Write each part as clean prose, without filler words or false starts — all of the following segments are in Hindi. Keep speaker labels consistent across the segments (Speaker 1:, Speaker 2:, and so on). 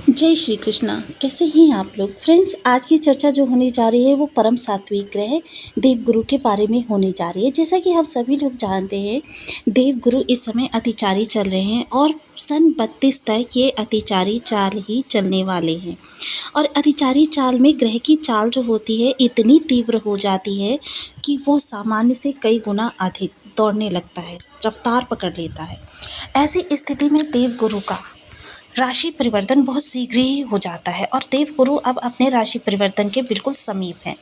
Speaker 1: जय श्री कृष्णा। कैसे हैं आप लोग फ्रेंड्स। आज की चर्चा जो होने जा रही है वो परम सात्विक ग्रह देवगुरु के बारे में होने जा रही है। जैसा कि हम सभी लोग जानते हैं, देवगुरु इस समय अतिचारी चल रहे हैं और सन 32 तक ये अतिचारी चाल ही चलने वाले हैं। और अतिचारी चाल में ग्रह की चाल जो होती है इतनी तीव्र हो जाती है कि वो सामान्य से कई गुना अधिक दौड़ने लगता है, रफ्तार पकड़ लेता है। ऐसी स्थिति में देवगुरु का राशि परिवर्तन बहुत शीघ्र ही हो जाता है और देवगुरु अब अपने राशि परिवर्तन के बिल्कुल समीप हैं।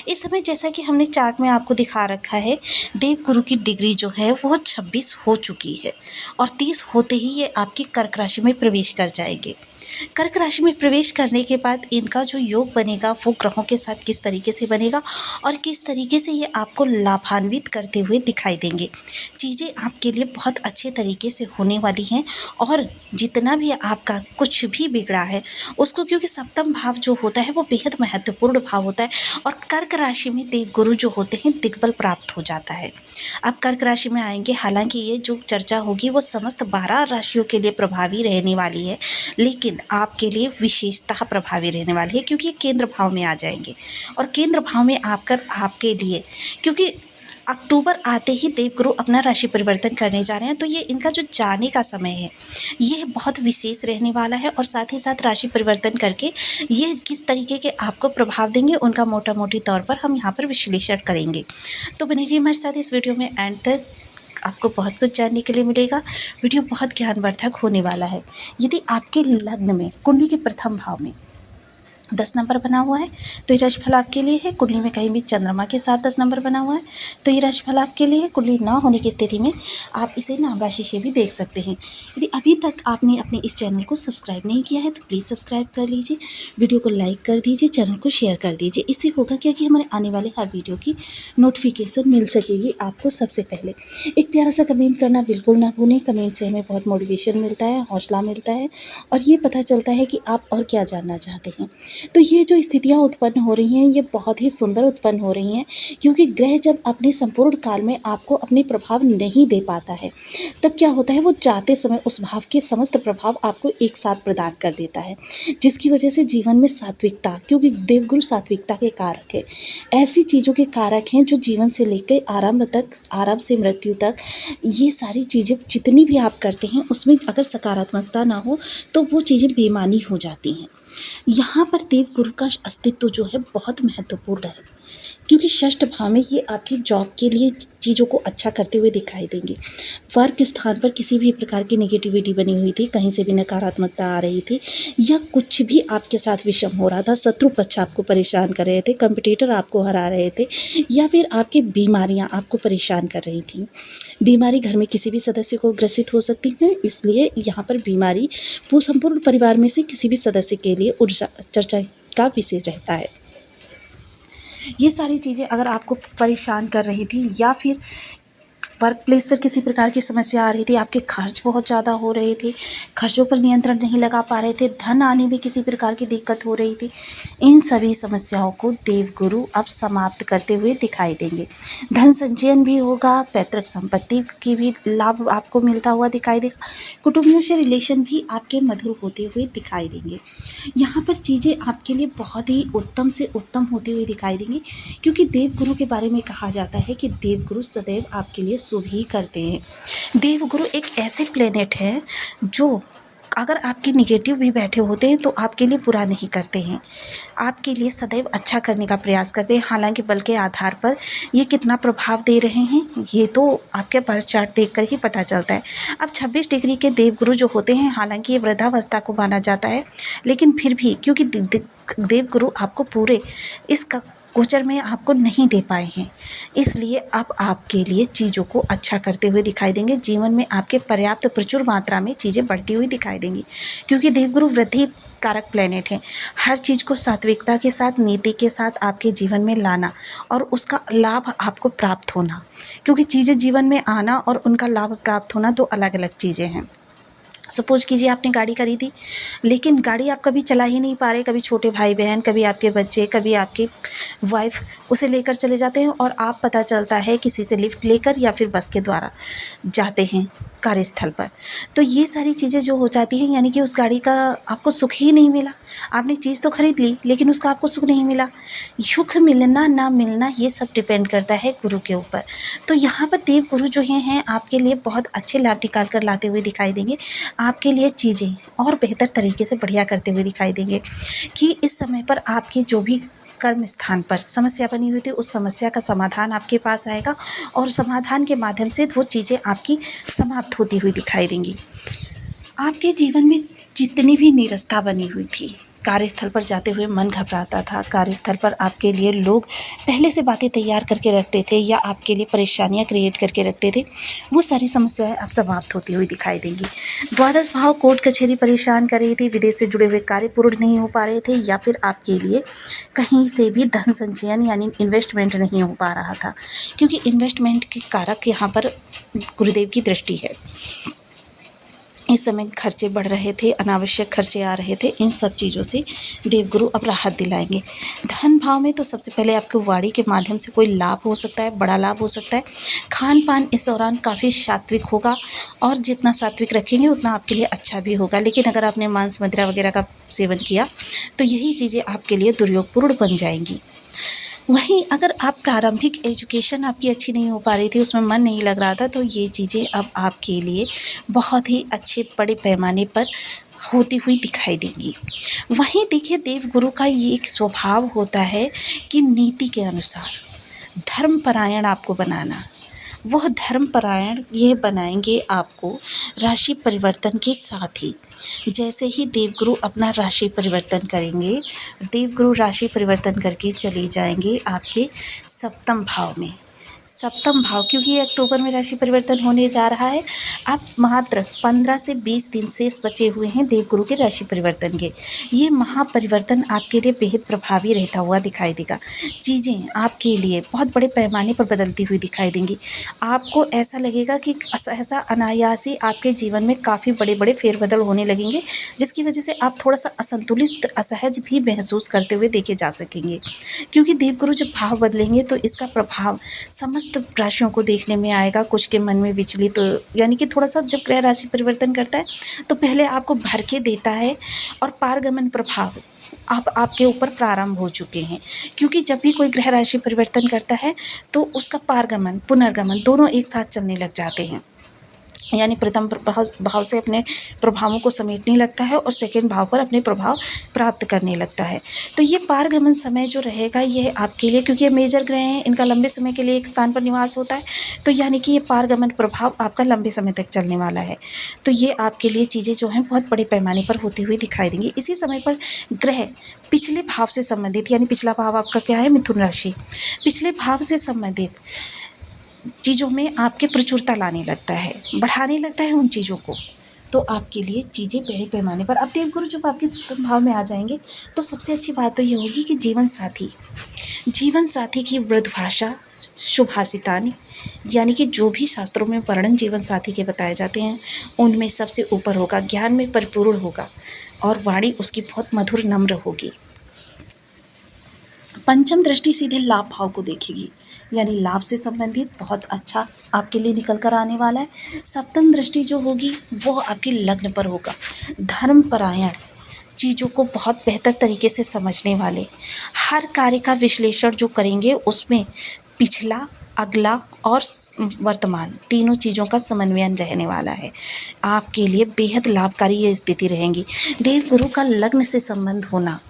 Speaker 1: इस समय जैसा कि हमने चार्ट में आपको दिखा रखा है, देवगुरु की डिग्री जो है वो 26 हो चुकी है और 30 होते ही ये आपकी कर्क राशि में प्रवेश कर जाएंगे। कर्क राशि में प्रवेश करने के बाद इनका जो योग बनेगा वो ग्रहों के साथ किस तरीके से बनेगा और किस तरीके से ये आपको लाभान्वित करते हुए दिखाई देंगे। चीज़ें आपके लिए बहुत अच्छे तरीके से होने वाली हैं और जितना भी आपका कुछ भी बिगड़ा है उसको, क्योंकि सप्तम भाव जो होता है वो बेहद महत्वपूर्ण भाव होता है और कर्क राशि में देवगुरु जो होते हैं दिग्बल प्राप्त हो जाता है। अब कर्क राशि में आएंगे, हालांकि ये जो चर्चा होगी वो समस्त 12 राशियों के लिए प्रभावी रहने वाली है, लेकिन आपके लिए विशेषतः प्रभावी रहने वाली है क्योंकि ये केंद्र भाव में आ जाएंगे। और केंद्र भाव में आकर आपके लिए, क्योंकि अक्टूबर आते ही देवगुरु अपना राशि परिवर्तन करने जा रहे हैं, तो ये इनका जो जाने का समय है ये बहुत विशेष रहने वाला है। और साथ ही साथ राशि परिवर्तन करके ये किस तरीके के आपको प्रभाव देंगे उनका मोटा मोटी तौर पर हम यहाँ पर विश्लेषण करेंगे। तो बने रहिए हमारे साथ इस वीडियो में, एंड तक आपको बहुत कुछ जानने के लिए मिलेगा। वीडियो बहुत ज्ञानवर्धक होने वाला है। यदि आपके लग्न में कुंडली के प्रथम भाव में 10 नंबर बना हुआ है तो ये राशिफल आपके लिए है। कुंडली में कहीं भी चंद्रमा के साथ 10 नंबर बना हुआ है तो ये राशिफल आपके लिए है। कुंडली ना होने की स्थिति में आप इसे नाम राशि से भी देख सकते हैं। यदि अभी तक आपने अपने इस चैनल को सब्सक्राइब नहीं किया है तो प्लीज़ सब्सक्राइब कर लीजिए, वीडियो को लाइक कर दीजिए, चैनल को शेयर कर दीजिए। इससे होगा क्या कि हमारे आने वाले हर वीडियो की नोटिफिकेशन मिल सकेगी आपको सबसे पहले। एक प्यारा सा कमेंट करना बिल्कुल ना भूलें। कमेंट से हमें बहुत मोटिवेशन मिलता है, हौसला मिलता है और ये पता चलता है कि आप और क्या जानना चाहते हैं। तो ये जो स्थितियाँ उत्पन्न हो रही हैं ये बहुत ही सुंदर उत्पन्न हो रही हैं, क्योंकि ग्रह जब अपने संपूर्ण काल में आपको अपने प्रभाव नहीं दे पाता है तब क्या होता है, वो जाते समय उस भाव के समस्त प्रभाव आपको एक साथ प्रदान कर देता है, जिसकी वजह से जीवन में सात्विकता, क्योंकि देवगुरु सात्विकता के कारक है, ऐसी चीज़ों के कारक हैं जो जीवन से लेकर आरंभ तक, आरंभ से मृत्यु तक, ये सारी चीज़ें जितनी भी आप करते हैं उसमें अगर सकारात्मकता ना हो तो वो चीज़ें बेमानी हो जाती हैं। यहाँ पर देवगुरु का अस्तित्व जो है बहुत महत्वपूर्ण है, क्योंकि षष्ठ भाव में ये आपकी जॉब के लिए चीज़ों को अच्छा करते हुए दिखाई देंगे। वर्क स्थान पर किसी भी प्रकार की नेगेटिविटी बनी हुई थी, कहीं से भी नकारात्मकता आ रही थी या कुछ भी आपके साथ विषम हो रहा था, शत्रु पक्ष आपको परेशान कर रहे थे, कंपटीटर आपको हरा रहे थे या फिर आपकी बीमारियां आपको परेशान कर रही थी। बीमारी घर में किसी भी सदस्य को ग्रसित हो सकती है, इसलिए यहाँ पर बीमारी संपूर्ण परिवार में से किसी भी सदस्य के लिए ऊर्जा चर्चा का विषय रहता है। ये सारी चीज़ें अगर आपको परेशान कर रही थी या फिर वर्क प्लेस पर किसी प्रकार की समस्या आ रही थी, आपके खर्च बहुत ज़्यादा हो रहे थे, खर्चों पर नियंत्रण नहीं लगा पा रहे थे, धन आने में किसी प्रकार की दिक्कत हो रही थी, इन सभी समस्याओं को देवगुरु अब समाप्त करते हुए दिखाई देंगे। धन संचयन भी होगा, पैतृक संपत्ति की भी लाभ आपको मिलता हुआ दिखाई देगा, कुटुंबियों से रिलेशन भी आपके मधुर होते हुए दिखाई देंगे। यहाँ पर चीज़ें आपके लिए बहुत ही उत्तम से उत्तम होते हुए दिखाई देंगी, क्योंकि देवगुरु के बारे में कहा जाता है कि देवगुरु सदैव आपके लिए शुभ ही करते हैं। देवगुरु एक ऐसे प्लेनेट है जो अगर आपके निगेटिव भी बैठे होते हैं तो आपके लिए बुरा नहीं करते हैं, आपके लिए सदैव अच्छा करने का प्रयास करते हैं। हालांकि बल के आधार पर ये कितना प्रभाव दे रहे हैं ये तो आपके बर्थ चार्ट देखकर ही पता चलता है। अब 26 डिग्री के देवगुरु जो होते हैं, हालांकि ये वृद्धावस्था को माना जाता है, लेकिन फिर भी क्योंकि देवगुरु आपको पूरे इसका गोचर में आपको नहीं दे पाए हैं, इसलिए अब आपके लिए चीज़ों को अच्छा करते हुए दिखाई देंगे। जीवन में आपके पर्याप्त प्रचुर मात्रा में चीज़ें बढ़ती हुई दिखाई देंगी, क्योंकि देवगुरु वृद्धि कारक प्लेनेट है। हर चीज़ को सात्विकता के साथ, नीति के साथ आपके जीवन में लाना और उसका लाभ आपको प्राप्त होना, क्योंकि चीज़ें जीवन में आना और उनका लाभ प्राप्त होना दो अलग अलग चीज़ें हैं। सपोज कीजिए आपने गाड़ी खरीदी, लेकिन गाड़ी आप कभी चला ही नहीं पा रहे, कभी छोटे भाई बहन, कभी आपके बच्चे, कभी आपकी वाइफ उसे लेकर चले जाते हैं और आप पता चलता है किसी से लिफ्ट लेकर या फिर बस के द्वारा जाते हैं, कार्यस्थल पर। तो ये सारी चीज़ें जो हो जाती हैं, यानी कि उस गाड़ी का आपको सुख ही नहीं मिला। आपने चीज़ तो खरीद ली लेकिन उसका आपको सुख नहीं मिला। सुख मिलना ना मिलना ये सब डिपेंड करता है गुरु के ऊपर। तो यहाँ पर देव गुरु जो हैं आपके लिए बहुत अच्छे लाभ निकाल कर लाते हुए दिखाई देंगे। आपके लिए चीज़ें और बेहतर तरीके से बढ़िया करते हुए दिखाई देंगे कि इस समय पर आपकी जो भी कर्म स्थान पर समस्या बनी हुई थी, उस समस्या का समाधान आपके पास आएगा और समाधान के माध्यम से वो चीज़ें आपकी समाप्त होती हुई दिखाई देंगी। आपके जीवन में जितनी भी नीरसता बनी हुई थी, कार्यस्थल पर जाते हुए मन घबराता था, कार्यस्थल पर आपके लिए लोग पहले से बातें तैयार करके रखते थे या आपके लिए परेशानियां क्रिएट करके रखते थे, वो सारी समस्याएं अब समाप्त होती हुई दिखाई देंगी। द्वादश भाव कोर्ट कचहरी परेशान कर रही थी, विदेश से जुड़े हुए कार्य पूर्ण नहीं हो पा रहे थे या फिर आपके लिए कहीं से भी धन संचयन यानी इन्वेस्टमेंट नहीं हो पा रहा था, क्योंकि इन्वेस्टमेंट के कारक यहाँ पर गुरुदेव की दृष्टि है। इस समय खर्चे बढ़ रहे थे, अनावश्यक खर्चे आ रहे थे, इन सब चीज़ों से देवगुरु अब राहत दिलाएंगे। धन भाव में तो सबसे पहले आपको वाणी के माध्यम से कोई लाभ हो सकता है, बड़ा लाभ हो सकता है। खान पान इस दौरान काफ़ी सात्विक होगा और जितना सात्विक रखेंगे उतना आपके लिए अच्छा भी होगा। लेकिन अगर आपने मांस मदिरा वगैरह का सेवन किया तो यही चीज़ें आपके लिए दुर्योगपूर्ण बन जाएंगी। वहीं अगर आप प्रारंभिक एजुकेशन आपकी अच्छी नहीं हो पा रही थी, उसमें मन नहीं लग रहा था, तो ये चीज़ें अब आपके लिए बहुत ही अच्छे बड़े पैमाने पर होती हुई दिखाई देंगी। वहीं देखिए देवगुरु का ये एक स्वभाव होता है कि नीति के अनुसार धर्मपरायण आपको बनाना। वह धर्मपरायण ये बनाएंगे आपको राशि परिवर्तन के साथ ही। जैसे ही देवगुरु अपना राशि परिवर्तन करेंगे, देवगुरु राशि परिवर्तन करके चले जाएंगे आपके सप्तम भाव में। सप्तम भाव, क्योंकि ये अक्टूबर में राशि परिवर्तन होने जा रहा है। अब मात्र 15 से 20 दिन शेष बचे हुए हैं देवगुरु के राशि परिवर्तन के। ये महापरिवर्तन आपके लिए बेहद प्रभावी रहता हुआ दिखाई देगा। चीज़ें आपके लिए बहुत बड़े पैमाने पर बदलती हुई दिखाई देंगी। आपको ऐसा लगेगा कि सहसा अनायास ही आपके जीवन में काफ़ी बड़े बड़े फेरबदल होने लगेंगे, जिसकी वजह से आप थोड़ा सा असंतुलित, असहज भी महसूस करते हुए देखे जा सकेंगे। क्योंकि देवगुरु जब भाव बदलेंगे तो इसका प्रभाव समस्त राशियों को देखने में आएगा। कुछ के मन में विचलित, यानी कि थोड़ा सा जब ग्रह राशि परिवर्तन करता है तो पहले आपको भर के देता है और पारगमन प्रभाव आपके ऊपर प्रारंभ हो चुके हैं। क्योंकि जब भी कोई ग्रह राशि परिवर्तन करता है तो उसका पारगमन पुनर्गमन दोनों एक साथ चलने लग जाते हैं। यानी प्रथम भाव से अपने प्रभावों को समेटने लगता है और सेकंड भाव पर अपने प्रभाव प्राप्त करने लगता है। तो ये पारगमन समय जो रहेगा ये आपके लिए, क्योंकि ये मेजर ग्रह हैं, इनका लंबे समय के लिए एक स्थान पर निवास होता है, तो यानी कि ये पारगमन प्रभाव आपका लंबे समय तक चलने वाला है। तो ये आपके लिए चीज़ें जो हैं बहुत बड़े पैमाने पर होती हुई दिखाई देंगी। इसी समय पर ग्रह पिछले भाव से संबंधित, यानी पिछला भाव आपका क्या है, मिथुन राशि, पिछले भाव से संबंधित चीज़ों में आपके प्रचुरता लाने लगता है, बढ़ाने लगता है उन चीज़ों को। तो आपके लिए चीज़ें बड़े पैमाने पर, अब देवगुरु जब आपके सप्तम भाव में आ जाएंगे तो सबसे अच्छी बात तो ये होगी कि जीवन साथी की वृद्धभाषा शुभासितानी, यानी कि जो भी शास्त्रों में वर्णन जीवन साथी के बताए जाते हैं उनमें सबसे ऊपर होगा, ज्ञान में परिपूर्ण होगा और वाणी उसकी बहुत मधुर नम्र होगी। पंचम दृष्टि सीधे लाभ भाव को देखेगी, यानी लाभ से संबंधित बहुत अच्छा आपके लिए निकल कर आने वाला है। सप्तम दृष्टि जो होगी वो आपकी लग्न पर होगा। धर्मपरायण, चीज़ों को बहुत बेहतर तरीके से समझने वाले, हर कार्य का विश्लेषण जो करेंगे उसमें पिछला, अगला और वर्तमान तीनों चीज़ों का समन्वयन रहने वाला है। आपके लिए बेहद लाभकारी ये स्थिति रहेंगी। देवगुरु का लग्न से संबंध होना,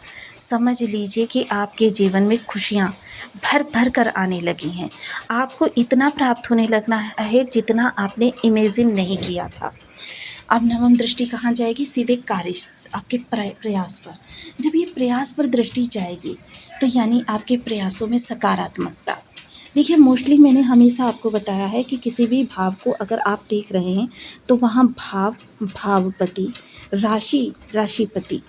Speaker 1: समझ लीजिए कि आपके जीवन में खुशियाँ भर भर कर आने लगी हैं। आपको इतना प्राप्त होने लगना है जितना आपने इमेजिन नहीं किया था। अब नवम दृष्टि कहाँ जाएगी, सीधे कार्य, आपके प्रयास पर। जब ये प्रयास पर दृष्टि जाएगी तो यानी आपके प्रयासों में सकारात्मकता। देखिए मोस्टली मैंने हमेशा आपको बताया है कि किसी भी भाव को अगर आप देख रहे हैं तो वहाँ भाव, भावपति, राशि, राशिपति,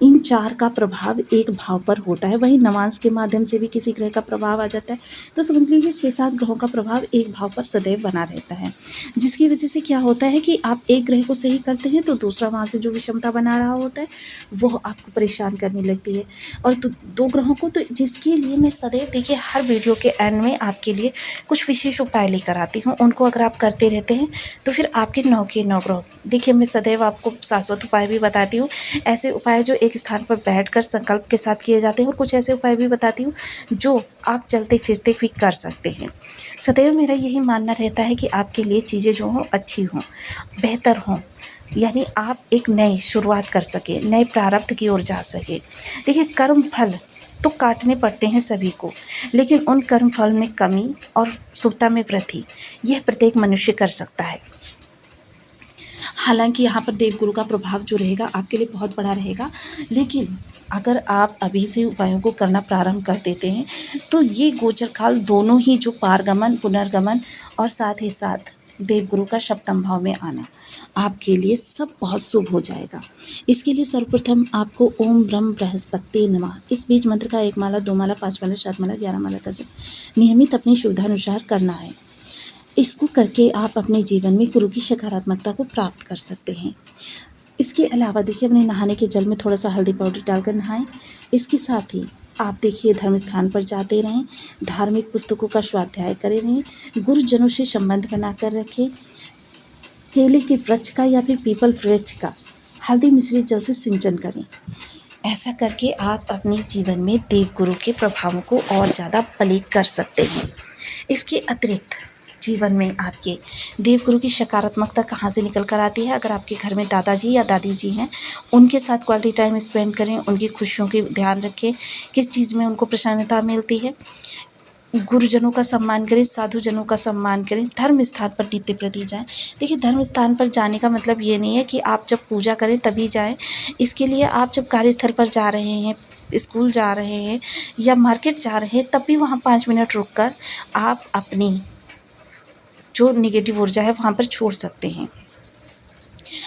Speaker 1: इन 4 का प्रभाव एक भाव पर होता है। वहीं नवांश के माध्यम से भी किसी ग्रह का प्रभाव आ जाता है, तो समझ लीजिए 6-7 ग्रहों का प्रभाव एक भाव पर सदैव बना रहता है, जिसकी वजह से क्या होता है कि आप एक ग्रह को सही करते हैं तो दूसरा वहाँ से जो विषमता बना रहा होता है वो आपको परेशान करने लगती है। और तो 2 ग्रहों को, तो जिसके लिए मैं सदैव देखिए हर वीडियो के एंड में आपके लिए कुछ विशेष उपाय लेकर आती हूँ। उनको अगर आप करते रहते हैं तो फिर आपके 9 के 9 ग्रह, देखिए मैं सदैव आपको शाश्वत उपाय भी बताती हूँ, ऐसे उपाय जो एक स्थान पर बैठकर संकल्प के साथ किए जाते हैं, और कुछ ऐसे उपाय भी बताती हूँ जो आप चलते फिरते भी कर सकते हैं। सदैव मेरा यही मानना रहता है कि आपके लिए चीज़ें जो हों अच्छी हों, बेहतर हों, यानी आप एक नई शुरुआत कर सकें, नए प्रारब्ध की ओर जा सकें। देखिए कर्म फल तो काटने पड़ते हैं सभी को, लेकिन उन कर्म फल में कमी और शुभता में वृद्धि यह प्रत्येक मनुष्य कर सकता है। हालांकि यहाँ पर देवगुरु का प्रभाव जो रहेगा आपके लिए बहुत बड़ा रहेगा, लेकिन अगर आप अभी से उपायों को करना प्रारंभ कर देते हैं तो ये गोचर काल दोनों ही, जो पारगमन पुनर्गमन और साथ ही साथ देवगुरु का सप्तम भाव में आना, आपके लिए सब बहुत शुभ हो जाएगा। इसके लिए सर्वप्रथम आपको ओम ब्रह्म बृहस्पति नमः इस बीज मंत्र का 1 माला 2 माला 5 माला 7 माला 11 माला का जप नियमित अपनी सुविधानुसार करना है। इसको करके आप अपने जीवन में गुरु की सकारात्मकता को प्राप्त कर सकते हैं। इसके अलावा देखिए अपने नहाने के जल में थोड़ा सा हल्दी पाउडर डालकर नहाएं। इसके साथ ही आप देखिए धर्म स्थान पर जाते रहें, धार्मिक पुस्तकों का स्वाध्याय करे रहें, गुरुजनों से संबंध बनाकर रखें, केले के वृक्ष का या फिर पीपल वृक्ष का हल्दी मिश्रित जल से सिंचन करें। ऐसा करके आप अपने जीवन में देवगुरु के प्रभावों को और ज़्यादा फलित कर सकते हैं। इसके अतिरिक्त जीवन में आपके देवगुरु की सकारात्मकता कहाँ से निकल कर आती है? अगर आपके घर में दादाजी या दादी जी हैं, उनके साथ क्वालिटी टाइम स्पेंड करें, उनकी खुशियों की ध्यान रखें, किस चीज़ में उनको प्रसन्नता मिलती है। गुरुजनों का सम्मान करें, साधुजनों का सम्मान करें, धर्म स्थान पर नित्य प्रति जाएं। देखिए धर्म स्थान पर जाने का मतलब ये नहीं है कि आप जब पूजा करें तभी जाएं। इसके लिए आप जब कार्यस्थल पर जा रहे हैं, स्कूल जा रहे हैं या मार्केट जा रहे हैं, तब भी वहाँ 5 मिनट रुककर आप अपनी जो नेगेटिव ऊर्जा है वहाँ पर छोड़ सकते हैं।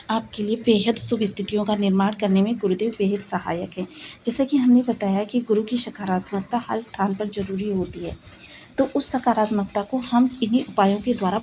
Speaker 1: आपके लिए बेहद शुभ स्थितियों का निर्माण करने में गुरुदेव बेहद सहायक हैं। जैसा कि हमने बताया कि गुरु की सकारात्मकता हर स्थान पर जरूरी होती है, तो उस सकारात्मकता को हम इन्हीं उपायों के द्वारा